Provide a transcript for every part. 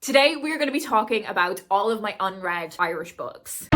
Today we're going to be talking about all of my unread Irish books.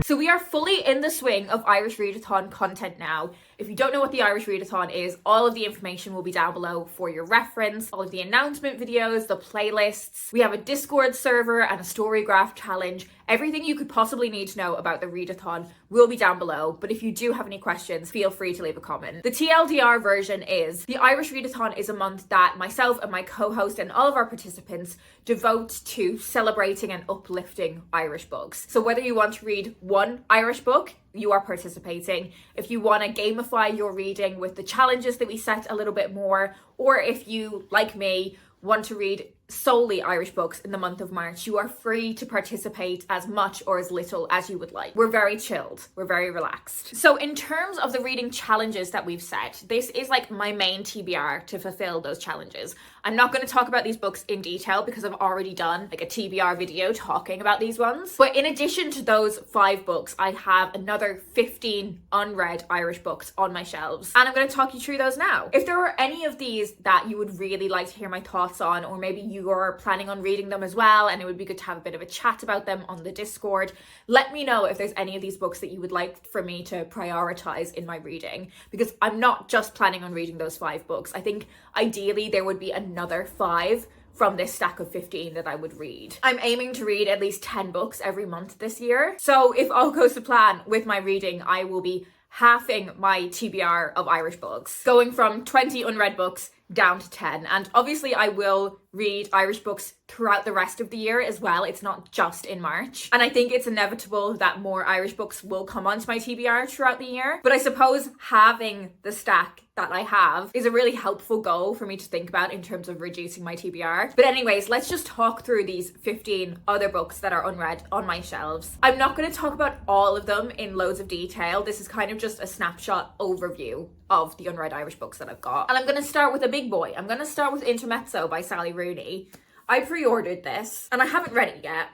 So we are fully in the swing of Irish Readathon content now. If you don't know what the Irish Readathon is, all of the information will be down below for your reference. All of the announcement videos, the playlists. We have a Discord server and a Storygraph challenge. Everything you could possibly need to know about the Readathon will be down below. But if you do have any questions, feel free to leave a comment. The TLDR version is, the Irish Readathon is a month that myself and my co-host and all of our participants devote to celebrating and uplifting Irish books. So whether you want to read one Irish book, you are participating. If you want to gamify your reading with the challenges that we set a little bit more, or if you, like me, want to read solely Irish books in the month of March, you are free to participate as much or as little as you would like. We're very chilled. We're very relaxed. So in terms of the reading challenges that we've set, this is like my main TBR to fulfill those challenges. I'm not going to talk about these books in detail because I've already done like a TBR video talking about these ones. But in addition to those 5 books, I have another 15 unread Irish books on my shelves. And I'm going to talk you through those now. If there are any of these that you would really like to hear my thoughts on, or maybe you are planning on reading them as well and it would be good to have a bit of a chat about them on the Discord, let me know if there's any of these books that you would like for me to prioritize in my reading, because I'm not just planning on reading those 5 books. I think ideally there would be another 5 from this stack of 15 that I would read. I'm aiming to read at least 10 books every month this year. So if all goes to plan with my reading, I will be halving my TBR of Irish books, going from 20 unread books down to 10. And obviously I will read Irish books throughout the rest of the year as well. It's not just in March. And I think it's inevitable that more Irish books will come onto my TBR throughout the year. But I suppose having the stack that I have is a really helpful goal for me to think about in terms of reducing my TBR. But anyways, let's just talk through these 15 other books that are unread on my shelves. I'm not going to talk about all of them in loads of detail. This is kind of just a snapshot overview of the unread Irish books that I've got. And I'm going to start with a big boy. I'm going to start with Intermezzo by Sally Rooney. I pre-ordered this and I haven't read it yet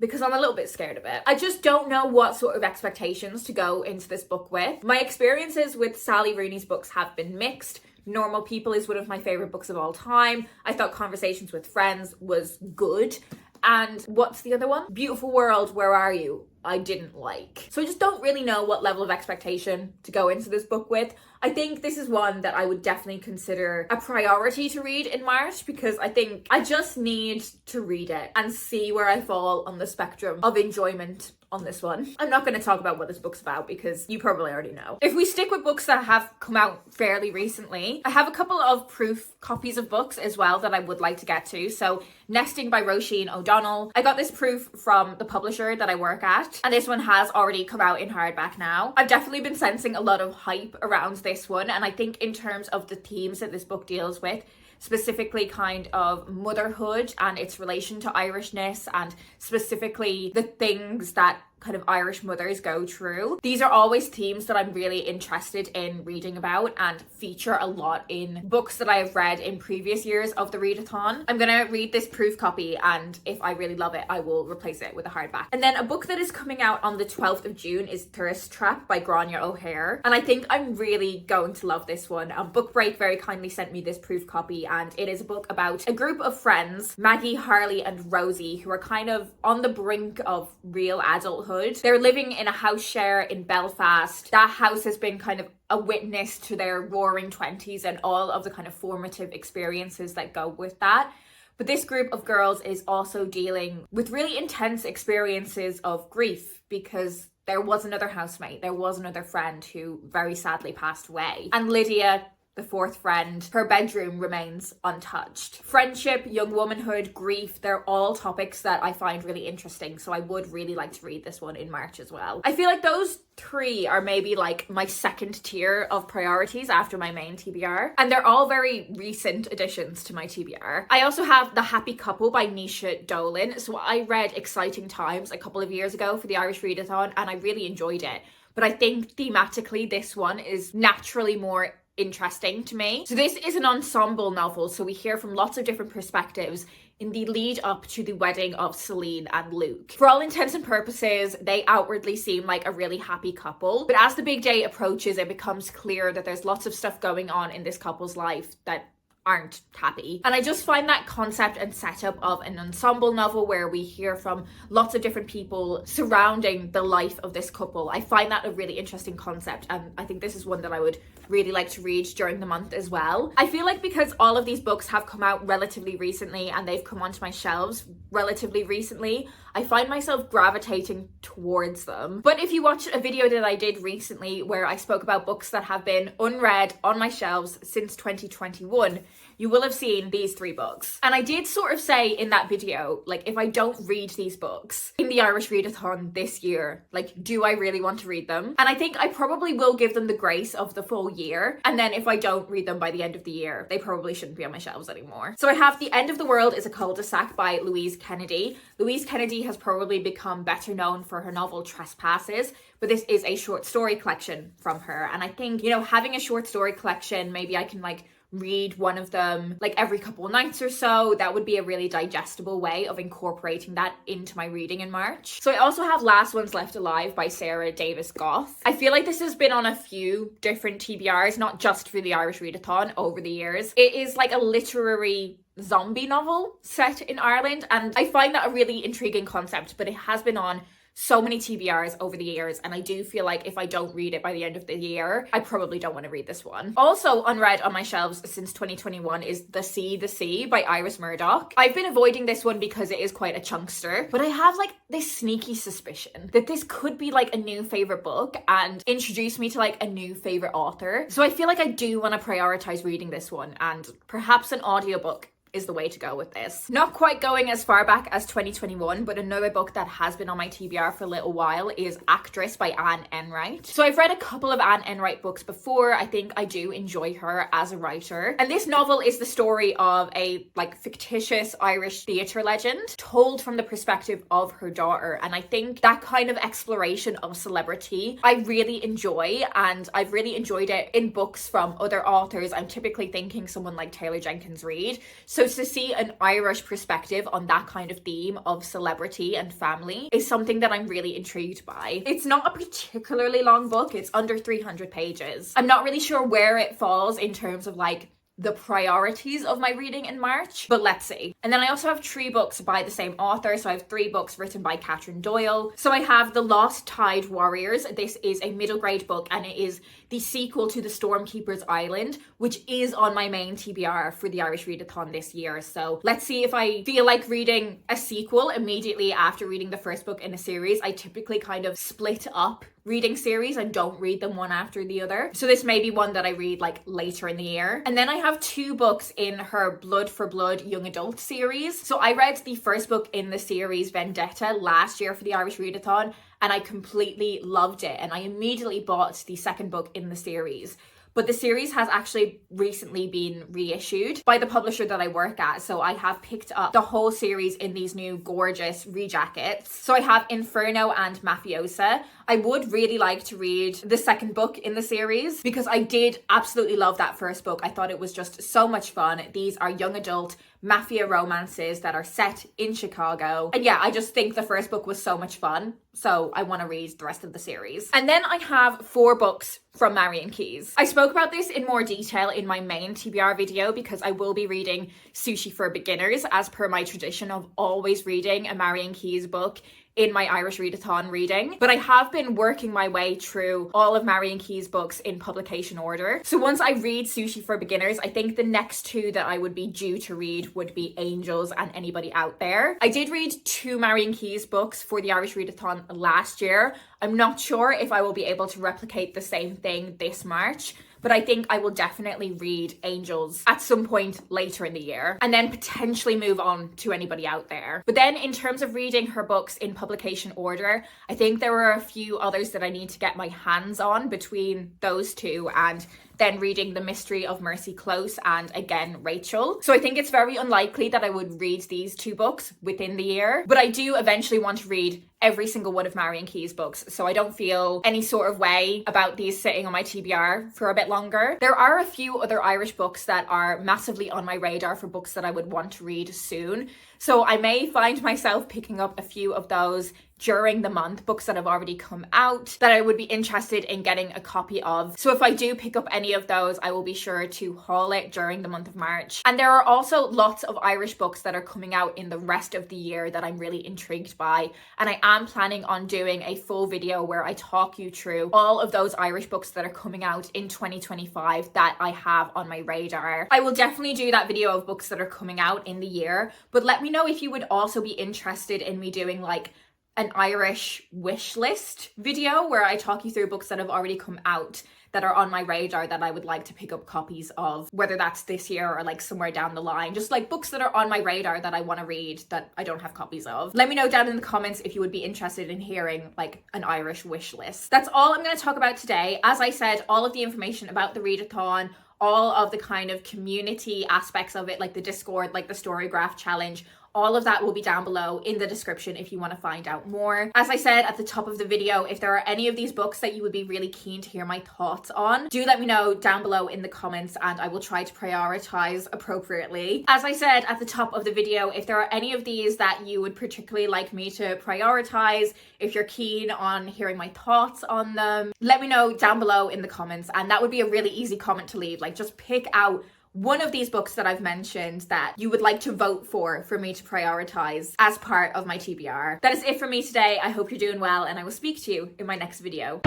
because I'm a little bit scared of it. I just don't know what sort of expectations to go into this book with. My experiences with Sally Rooney's books have been mixed. Normal People is one of my favorite books of all time. I thought Conversations with Friends was good. And what's the other one? Beautiful World, Where Are You? I didn't like. So I just don't really know what level of expectation to go into this book with. I think this is one that I would definitely consider a priority to read in March, because I think I just need to read it and see where I fall on the spectrum of enjoyment on this one. I'm not going to talk about what this book's about because you probably already know. If we stick with books that have come out fairly recently, I have a couple of proof copies of books as well that I would like to get to. So Nesting by Roisin O'Donnell. I got this proof from the publisher that I work at, and this one has already come out in hardback now. I've definitely been sensing a lot of hype around this one, and I think in terms of the themes that this book deals with, specifically kind of motherhood and its relation to Irishness, and specifically the things that kind of Irish mothers go through. These are always themes that I'm really interested in reading about and feature a lot in books that I have read in previous years of the Readathon. I'm gonna read this proof copy, and if I really love it, I will replace it with a hardback. And then a book that is coming out on the 12th of June is Thirst Trap by Grania O'Hare. And I think I'm really going to love this one. Book Break very kindly sent me this proof copy, and it is a book about a group of friends, Maggie, Harley, and Rosie, who are kind of on the brink of real adulthood. They're living in a house share in Belfast. That house has been kind of a witness to their roaring 20s and all of the kind of formative experiences that go with that. But this group of girls is also dealing with really intense experiences of grief, because there was another housemate, there was another friend who very sadly passed away. And Lydia, the fourth friend, her bedroom remains untouched. Friendship, young womanhood, grief, they're all topics that I find really interesting. So I would really like to read this one in March as well. I feel like those 3 are maybe like my second tier of priorities after my main TBR. And they're all very recent additions to my TBR. I also have The Happy Couple by Nisha Dolan. So I read Exciting Times a couple of years ago for the Irish Readathon and I really enjoyed it. But I think thematically this one is naturally more interesting to me. So this is an ensemble novel, so we hear from lots of different perspectives in the lead up to the wedding of Celine and Luke. For all intents and purposes, they outwardly seem like a really happy couple, but as the big day approaches, it becomes clear that there's lots of stuff going on in this couple's life that aren't happy. And I just find that concept and setup of an ensemble novel where we hear from lots of different people surrounding the life of this couple, I find that a really interesting concept, and I think this is one that I would really like to read during the month as well. I feel like because all of these books have come out relatively recently and they've come onto my shelves relatively recently, I find myself gravitating towards them. But if you watch a video that I did recently where I spoke about books that have been unread on my shelves since 2021, you will have seen these 3 books. And I did sort of say in that video, like, if I don't read these books in the Irish Readathon this year, like, do I really want to read them? And I think I probably will give them the grace of the full year. And then if I don't read them by the end of the year, they probably shouldn't be on my shelves anymore. So I have The End of the World is a Cul-de-sac by Louise Kennedy. Louise Kennedy has probably become better known for her novel Trespasses, but this is a short story collection from her. And I think, you know, having a short story collection, maybe I can like read one of them like every couple of nights or so. That would be a really digestible way of incorporating that into my reading in March. So I also have Last Ones Left Alive by Sarah Davis Goff. I feel like this has been on a few different TBRs, not just for the Irish Readathon over the years. It is like a literary zombie novel set in Ireland, and I find that a really intriguing concept, but it has been on so many TBRs over the years, and I do feel like if I don't read it by the end of the year, I probably don't want to read this one. Also unread on my shelves since 2021 is The Sea by Iris Murdoch. I've been avoiding this one because it is quite a chunkster, but I have like this sneaky suspicion that this could be like a new favorite book and introduce me to like a new favorite author. So I feel like I do want to prioritize reading this one, and perhaps an audiobook is the way to go with this. Not quite going as far back as 2021, but another book that has been on my TBR for a little while is Actress by Anne Enright. So I've read a couple of Anne Enright books before. I think I do enjoy her as a writer. And this novel is the story of a like fictitious Irish theatre legend told from the perspective of her daughter. And I think that kind of exploration of celebrity I really enjoy, and I've really enjoyed it in books from other authors. I'm typically thinking someone like Taylor Jenkins Reid. So to see an Irish perspective on that kind of theme of celebrity and family is something that I'm really intrigued by. It's not a particularly long book. It's under 300 pages. I'm not really sure where it falls in terms of like the priorities of my reading in March, but let's see. And then I also have 3 books by the same author. So I have 3 books written by Catherine Doyle. So I have The Lost Tide Warriors. This is a middle grade book, and it is the sequel to The Stormkeeper's Island, which is on my main TBR for the Irish Readathon this year. So let's see if I feel like reading a sequel immediately after reading the first book in a series. I typically kind of split up reading series and don't read them one after the other. So this may be one that I read like later in the year. And then I have 2 books in her Blood for Blood young adult series. So I read the first book in the series, Vendetta, last year for the Irish Readathon, and I completely loved it. And I immediately bought the second book in the series. But the series has actually recently been reissued by the publisher that I work at. So I have picked up the whole series in these new gorgeous rejackets. So I have Inferno and Mafiosa. I would really like to read the second book in the series because I did absolutely love that first book. I thought it was just so much fun. These are young adult mafia romances that are set in Chicago. And yeah, I just think the first book was so much fun. So I want to read the rest of the series. And then I have 4 books from Marian Keyes. I spoke about this in more detail in my main TBR video because I will be reading Sushi for Beginners as per my tradition of always reading a Marian Keyes book in my Irish Readathon reading. But I have been working my way through all of Marian Keyes' books in publication order. So once I read Sushi for Beginners, I think the next 2 that I would be due to read would be Angels and Anybody Out There. I did read 2 Marian Keyes books for the Irish Readathon last year. I'm not sure if I will be able to replicate the same thing this March, but I think I will definitely read Angels at some point later in the year and then potentially move on to Anybody Out There. But then in terms of reading her books in publication order, I think there were a few others that I need to get my hands on between those 2 and then reading The Mystery of Mercy Close and again Rachel. So I think it's very unlikely that I would read these 2 books within the year, but I do eventually want to read every single one of Marion Key's books, so I don't feel any sort of way about these sitting on my TBR for a bit longer. There are a few other Irish books that are massively on my radar for books that I would want to read soon, so I may find myself picking up a few of those during the month, books that have already come out that I would be interested in getting a copy of. So if I do pick up any of those, I will be sure to haul it during the month of March. And there are also lots of Irish books that are coming out in the rest of the year that I'm really intrigued by. And I am planning on doing a full video where I talk you through all of those Irish books that are coming out in 2025 that I have on my radar. I will definitely do that video of books that are coming out in the year, but let me know if you would also be interested in me doing like an Irish wish list video where I talk you through books that have already come out that are on my radar that I would like to pick up copies of, whether that's this year or like somewhere down the line. Just like books that are on my radar that I want to read that I don't have copies of. Let me know down in the comments if you would be interested in hearing like an Irish wish list. That's all I'm going to talk about today. As I said, all of the information about the readathon, all of the kind of community aspects of it, like the Discord, like the Storygraph challenge, all of that will be down below in the description if you want to find out more. As I said at the top of the video, if there are any of these books that you would be really keen to hear my thoughts on, do let me know down below in the comments and I will try to prioritize appropriately. As I said at the top of the video, if there are any of these that you would particularly like me to prioritize, if you're keen on hearing my thoughts on them, let me know down below in the comments, and that would be a really easy comment to leave. Like, just pick out one of these books that I've mentioned that you would like to vote for me to prioritize as part of my TBR. That is it for me today. I hope you're doing well and I will speak to you in my next video.